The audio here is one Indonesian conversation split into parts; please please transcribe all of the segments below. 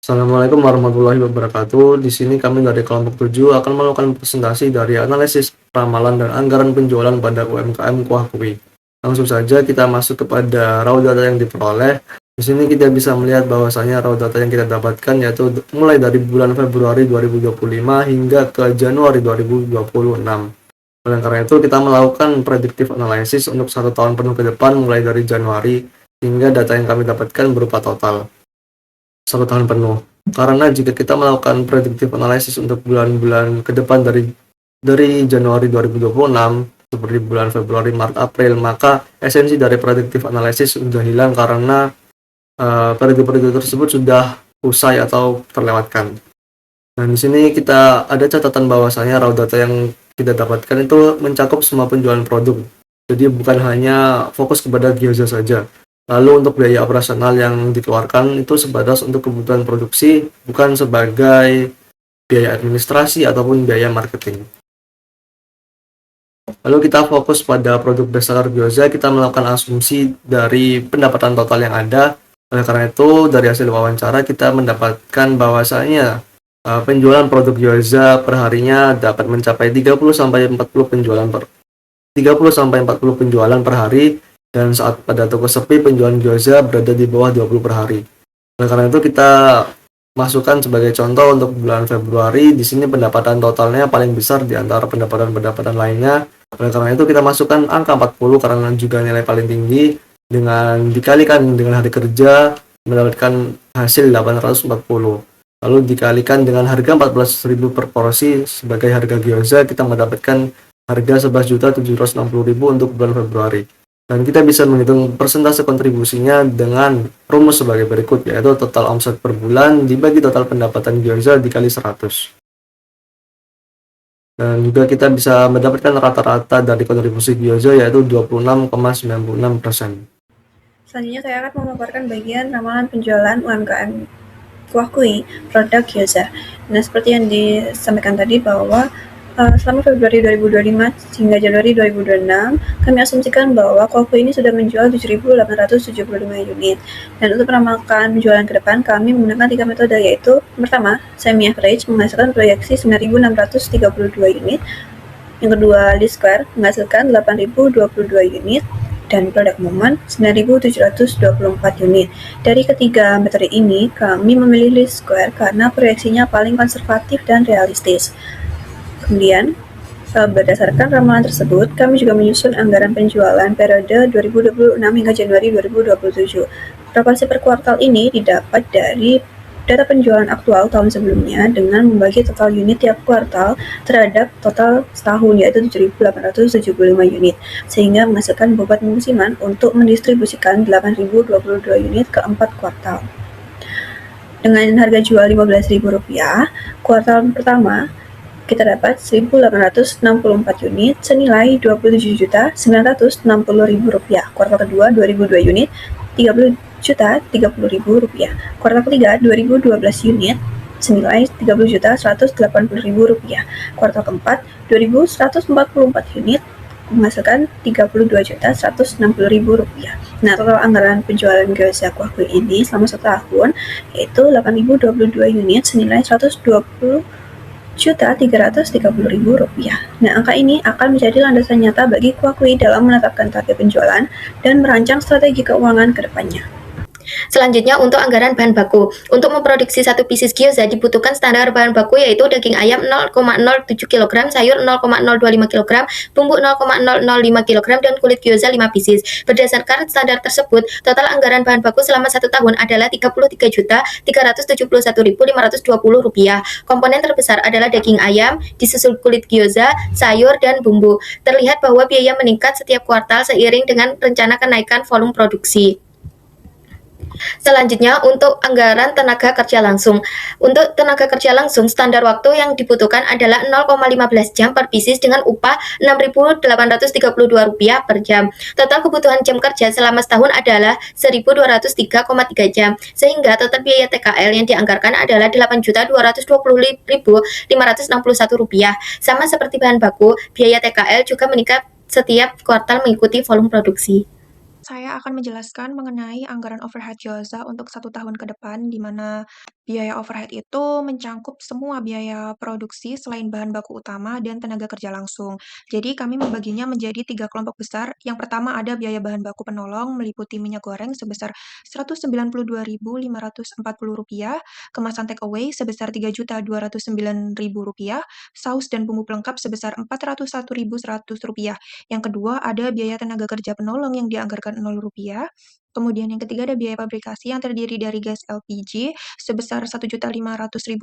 Assalamualaikum warahmatullahi wabarakatuh. Di sini kami dari kelompok 7 akan melakukan presentasi dari analisis ramalan dan anggaran penjualan pada UMKM Kuah Kui. Langsung saja kita masuk kepada raw data yang diperoleh. Di sini kita bisa melihat bahwasanya raw data yang kita dapatkan yaitu mulai dari bulan Februari 2025 hingga ke Januari 2026. Oleh karena itu kita melakukan predictive analysis untuk 1 tahun penuh ke depan mulai dari Januari hingga data yang kami dapatkan berupa total 1 tahun penuh. Karena jika kita melakukan predictive analysis untuk bulan-bulan ke depan dari Januari 2026 seperti bulan Februari, Maret, April, maka esensi dari predictive analysis sudah hilang karena periode-periode tersebut sudah usai atau terlewatkan. Nah, di sini kita ada catatan bahwasanya raw data yang kita dapatkan itu mencakup semua penjualan produk. Jadi bukan hanya fokus kepada gyoza saja. Lalu untuk biaya operasional yang dikeluarkan itu sebatas untuk kebutuhan produksi, bukan sebagai biaya administrasi ataupun biaya marketing. Lalu kita fokus pada produk bestseller gyoza, kita melakukan asumsi dari pendapatan total yang ada. Oleh karena itu, dari hasil wawancara kita mendapatkan bahwasanya penjualan produk gyoza perharinya dapat mencapai 30-40 penjualan per hari, dan saat pada toko sepi penjualan gyoza berada di bawah 20 per hari. Oleh karena itu kita masukkan sebagai contoh untuk bulan Februari. Di sini pendapatan totalnya paling besar di antara pendapatan-pendapatan lainnya. Oleh karena itu kita masukkan angka 40 karena juga nilai paling tinggi, dengan dikalikan dengan hari kerja mendapatkan hasil 840. Lalu dikalikan dengan harga 14.000 per porsi sebagai harga gyoza, kita mendapatkan harga 11.760.000 untuk bulan Februari. Dan kita bisa menghitung persentase kontribusinya dengan rumus sebagai berikut, yaitu total omset per bulan dibagi total pendapatan gyoza dikali 100. Dan juga kita bisa mendapatkan rata-rata dari kontribusi gyoza yaitu 26,96%. Selanjutnya saya akan memaparkan bagian ramalan penjualan UMKM Kuah Kui produk gyoza. Nah, seperti yang disampaikan tadi bahwa selama Februari 2025 hingga Januari 2026, kami asumsikan bahwa Kuah Kui ini sudah menjual 7.875 unit. Dan untuk meramalkan penjualan ke depan, kami menggunakan 3 metode, yaitu pertama, semi-average menghasilkan proyeksi 9.632 unit. Yang kedua, least square menghasilkan 8.022 unit. Dan produk moment 9.724 unit. Dari ketiga metode ini, kami memilih least square karena proyeksinya paling konservatif dan realistis. Kemudian, berdasarkan ramalan tersebut, kami juga menyusun anggaran penjualan periode 2026 hingga Januari 2027. Proporsi per kuartal ini didapat dari data penjualan aktual tahun sebelumnya dengan membagi total unit tiap kuartal terhadap total setahun, yaitu 7.875 unit, sehingga menghasilkan bobot musiman untuk mendistribusikan 8.022 unit ke 4 kuartal. Dengan harga jual Rp15.000, kuartal pertama kita dapat 1.864 unit senilai Rp27.960.000. Kuartal kedua 2.002 unit, Rp30.030.000. Kuartal ketiga 2012 unit senilai Rp30.180.000. Kuartal keempat 2.144 unit menghasilkan Rp32.160.000. Nah, total anggaran penjualan gyoza Kuah Kui ini selama 1 tahun yaitu 8.022 unit senilai Rp1.330.000. Nah, angka ini akan menjadi landasan nyata bagi Kuah Kui dalam menetapkan target penjualan dan merancang strategi keuangan ke depannya. Selanjutnya untuk anggaran bahan baku. Untuk memproduksi 1 pieces gyoza dibutuhkan standar bahan baku yaitu daging ayam 0,07 kg, sayur 0,025 kg, bumbu 0,005 kg, dan kulit gyoza 5 pieces. Berdasarkan standar tersebut, total anggaran bahan baku selama 1 tahun adalah Rp33.371.520. Komponen terbesar adalah daging ayam, disusul kulit gyoza, sayur, dan bumbu. Terlihat bahwa biaya meningkat setiap kuartal seiring dengan rencana kenaikan volume produksi. Selanjutnya untuk anggaran tenaga kerja langsung. Untuk tenaga kerja langsung, standar waktu yang dibutuhkan adalah 0,15 jam per pieces dengan upah Rp6.832 per jam. Total kebutuhan jam kerja selama setahun adalah 1.203,3 jam, sehingga total biaya TKL yang dianggarkan adalah Rp8.220.561. Sama seperti bahan baku, biaya TKL juga meningkat setiap kuartal mengikuti volume produksi. Saya akan menjelaskan mengenai anggaran overhead gyoza untuk 1 tahun ke depan, di mana Biaya overhead itu mencangkup semua biaya produksi selain bahan baku utama dan tenaga kerja langsung. Jadi kami membaginya menjadi 3 kelompok besar. Yang pertama ada biaya bahan baku penolong meliputi minyak goreng sebesar Rp192.540, kemasan take away sebesar Rp3.209.000, saus dan bumbu pelengkap sebesar Rp401.100. Yang kedua ada biaya tenaga kerja penolong yang dianggarkan Rp0. Kemudian yang ketiga ada biaya pabrikasi yang terdiri dari gas LPG sebesar Rp1.500.000,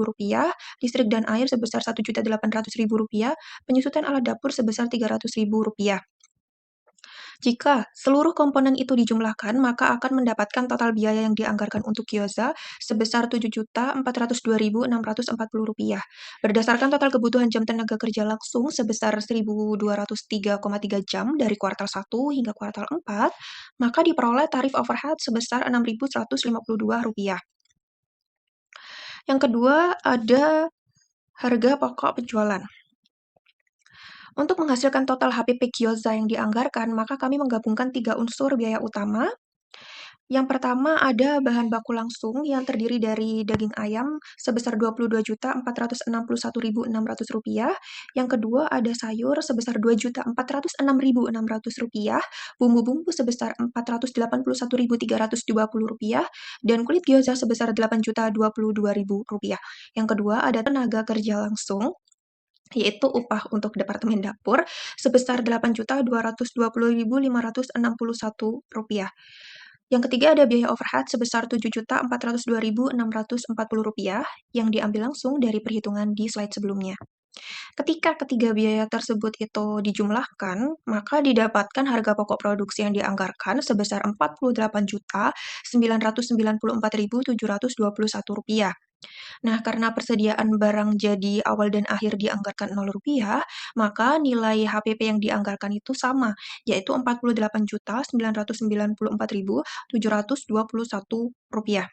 listrik dan air sebesar Rp1.800.000, penyusutan alat dapur sebesar Rp300.000. Jika seluruh komponen itu dijumlahkan, maka akan mendapatkan total biaya yang dianggarkan untuk gyoza sebesar Rp7.402.640. Berdasarkan total kebutuhan jam tenaga kerja langsung sebesar 1.203,3 jam dari kuartal 1 hingga kuartal 4, maka diperoleh tarif overhead sebesar Rp6.152. Yang kedua ada harga pokok penjualan. Untuk menghasilkan total HPP gyoza yang dianggarkan, maka kami menggabungkan 3 unsur biaya utama. Yang pertama ada bahan baku langsung yang terdiri dari daging ayam sebesar Rp22.461.600. Yang kedua ada sayur sebesar Rp2.406.600, bumbu-bumbu sebesar Rp481.320, dan kulit gyoza sebesar Rp8.022.000. Yang kedua ada tenaga kerja langsung, yaitu upah untuk Departemen Dapur sebesar Rp8.220.561. Yang ketiga ada biaya overhead sebesar Rp7.402.640 yang diambil langsung dari perhitungan di slide sebelumnya. Ketika ketiga biaya tersebut itu dijumlahkan, maka didapatkan harga pokok produksi yang dianggarkan sebesar Rp48.994.721. Nah, karena persediaan barang jadi awal dan akhir dianggarkan Rp0, maka nilai HPP yang dianggarkan itu sama, yaitu Rp48.994.721.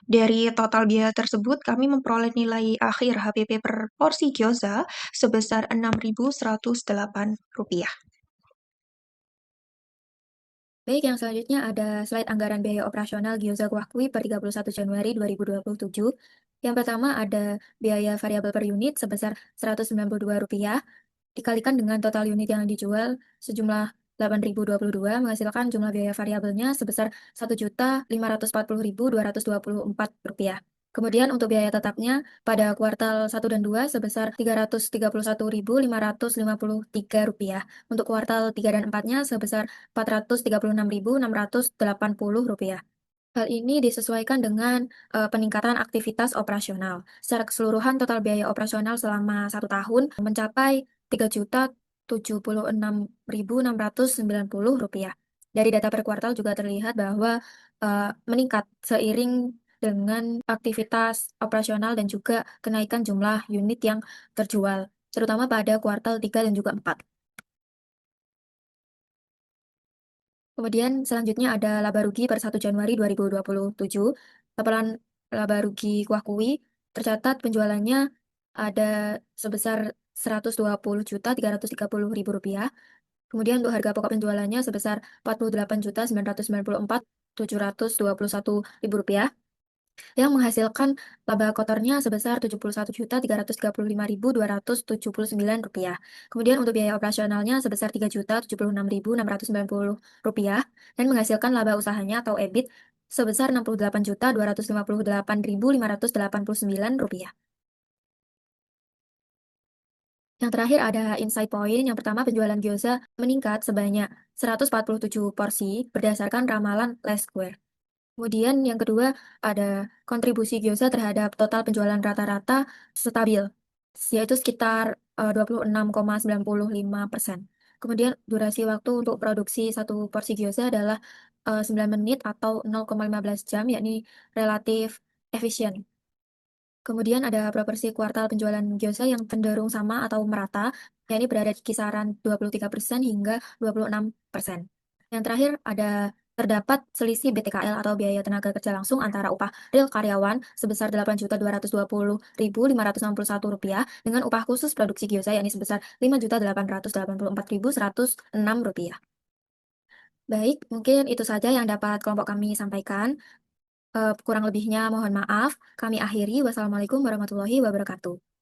Dari total biaya tersebut, kami memperoleh nilai akhir HPP per porsi gyoza sebesar Rp6.108. Baik, yang selanjutnya ada slide anggaran biaya operasional Gyoza Kuah Kui per 31 Januari 2027. Yang pertama ada biaya variabel per unit sebesar Rp192 dikalikan dengan total unit yang dijual sejumlah 8.022 menghasilkan jumlah biaya variabelnya sebesar Rp1.540.224. Kemudian untuk biaya tetapnya pada kuartal 1 dan 2 sebesar Rp331.553. Untuk kuartal 3 dan 4-nya sebesar Rp436.680. Hal ini disesuaikan dengan peningkatan aktivitas operasional. Secara keseluruhan total biaya operasional selama 1 tahun mencapai Rp3.076.690. Dari data per kuartal juga terlihat bahwa meningkat seiring dengan aktivitas operasional dan juga kenaikan jumlah unit yang terjual, terutama pada kuartal 3 dan juga 4. Kemudian selanjutnya ada laba rugi per 1 Januari 2027. Laporan laba rugi Kuah Kui tercatat penjualannya ada sebesar Rp120.330.000. Kemudian untuk harga pokok penjualannya sebesar Rp48.994.721.000, yang menghasilkan laba kotornya sebesar Rp71.335.279. Kemudian untuk biaya operasionalnya sebesar Rp3.076.690 dan menghasilkan laba usahanya atau EBIT sebesar Rp68.258.589. Yang terakhir ada insight point. Yang pertama, penjualan gyoza meningkat sebanyak 147 porsi berdasarkan ramalan Last Square. Kemudian yang kedua ada kontribusi gyoza terhadap total penjualan rata-rata stabil, yaitu sekitar 26,95%. Kemudian durasi waktu untuk produksi satu porsi gyoza adalah 9 menit atau 0,15 jam, yakni relatif efisien. Kemudian ada proporsi kuartal penjualan gyoza yang cenderung sama atau merata, yakni berada di kisaran 23% hingga 26%. Yang terakhir ada terdapat selisih BTKL atau biaya tenaga kerja langsung antara upah real karyawan sebesar Rp8.220.561 dengan upah khusus produksi gyoza yakni sebesar Rp5.884.106. Baik, mungkin itu saja yang dapat kelompok kami sampaikan. Kurang lebihnya mohon maaf. Kami akhiri. Wassalamualaikum warahmatullahi wabarakatuh.